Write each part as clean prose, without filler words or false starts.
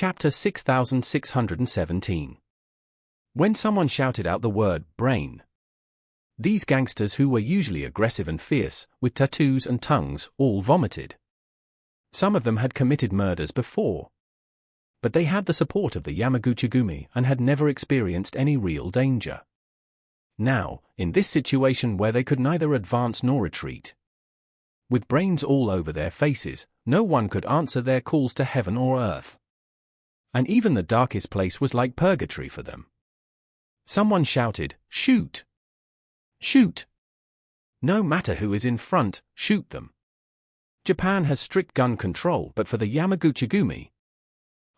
Chapter 6617. When someone shouted out the word brain. These gangsters, who were usually aggressive and fierce, with tattoos and tongues, all vomited. Some of them had committed murders before. But they had the support of the Yamaguchi-gumi and had never experienced any real danger. Now, in this situation where they could neither advance nor retreat, with brains all over their faces, no one could answer their calls to heaven or earth. And even the darkest place was like purgatory for them. Someone shouted, "Shoot! Shoot! No matter who is in front, shoot them." Japan has strict gun control, but for the Yamaguchi-gumi,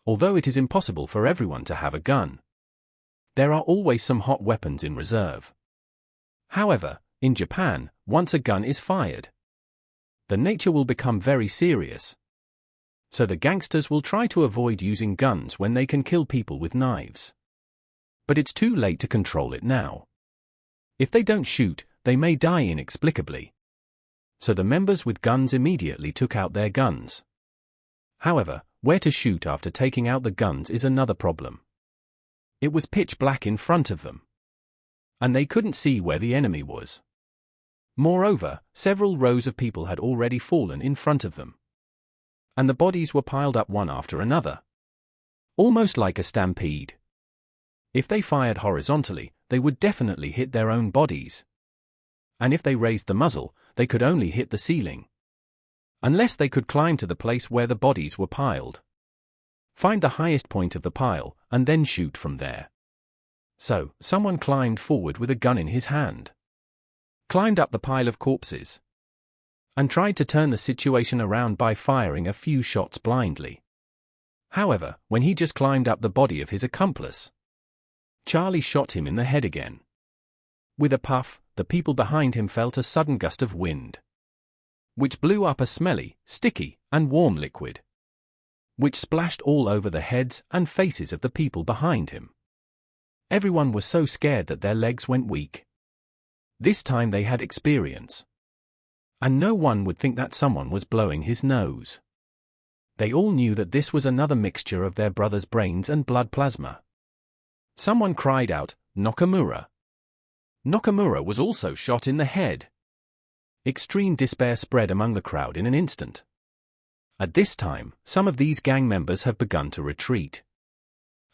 although it is impossible for everyone to have a gun, there are always some hot weapons in reserve. However, in Japan, once a gun is fired, the nature will become very serious. So the gangsters will try to avoid using guns when they can kill people with knives. But it's too late to control it now. If they don't shoot, they may die inexplicably. So the members with guns immediately took out their guns. However, where to shoot after taking out the guns is another problem. It was pitch black in front of them, and they couldn't see where the enemy was. Moreover, several rows of people had already fallen in front of them, and the bodies were piled up one after another, almost like a stampede. If they fired horizontally, they would definitely hit their own bodies. And if they raised the muzzle, they could only hit the ceiling. Unless they could climb to the place where the bodies were piled, find the highest point of the pile, and then shoot from there. So, someone climbed forward with a gun in his hand, climbed up the pile of corpses, and tried to turn the situation around by firing a few shots blindly. However, when he just climbed up the body of his accomplice, Charlie shot him in the head again. With a puff, the people behind him felt a sudden gust of wind, which blew up a smelly, sticky, and warm liquid, which splashed all over the heads and faces of the people behind him. Everyone was so scared that their legs went weak. This time they had experience, and no one would think that someone was blowing his nose. They all knew that this was another mixture of their brother's brains and blood plasma. Someone cried out, "Nakamura!" Nakamura was also shot in the head. Extreme despair spread among the crowd in an instant. At this time, some of these gang members have begun to retreat.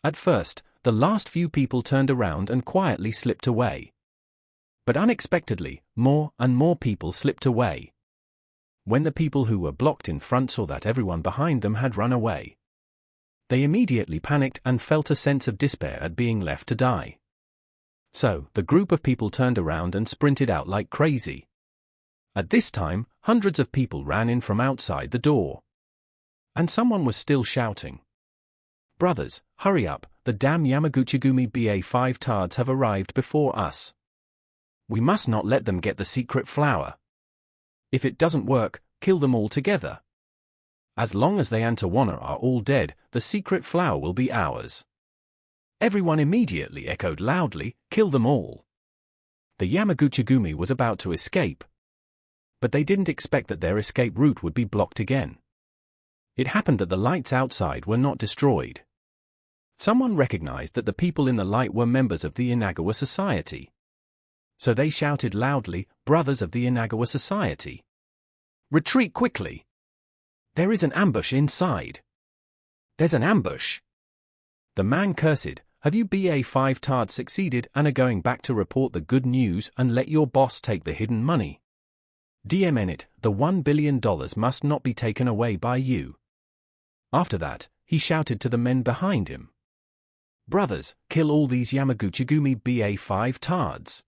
At first, the last few people turned around and quietly slipped away. But unexpectedly, more and more people slipped away. When the people who were blocked in front saw that everyone behind them had run away, they immediately panicked and felt a sense of despair at being left to die. So, the group of people turned around and sprinted out like crazy. At this time, hundreds of people ran in from outside the door. And someone was still shouting, "Brothers, hurry up, the damn Yamaguchi-gumi BA5 tards have arrived before us. We must not let them get the secret flower. If it doesn't work, kill them all together. As long as they and Tawana are all dead, the secret flower will be ours." Everyone immediately echoed loudly, "Kill them all." The Yamaguchi-gumi was about to escape, but they didn't expect that their escape route would be blocked again. It happened that the lights outside were not destroyed. Someone recognized that the people in the light were members of the Inagawa Society. So they shouted loudly, "Brothers of the Inagawa Society, retreat quickly! There is an ambush inside! There's an ambush!" The man cursed, "Have you BA5 tards succeeded and are going back to report the good news and let your boss take the hidden money? DMN it, the $1 billion must not be taken away by you." After that, he shouted to the men behind him, "Brothers, kill all these Yamaguchi-gumi BA5 tards.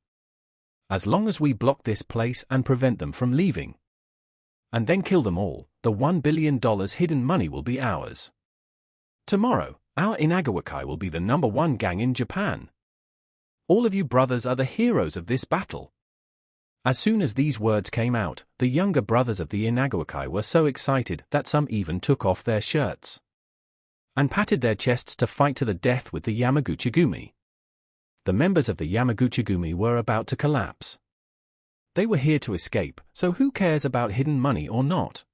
As long as we block this place and prevent them from leaving, and then kill them all, the $1 billion hidden money will be ours. Tomorrow, our Inagawakai will be the #1 gang in Japan. All of you brothers are the heroes of this battle." As soon as these words came out, the younger brothers of the Inagawakai were so excited that some even took off their shirts and patted their chests to fight to the death with the Yamaguchi-gumi. The members of the Yamaguchi-gumi were about to collapse. They were here to escape, so who cares about hidden money or not?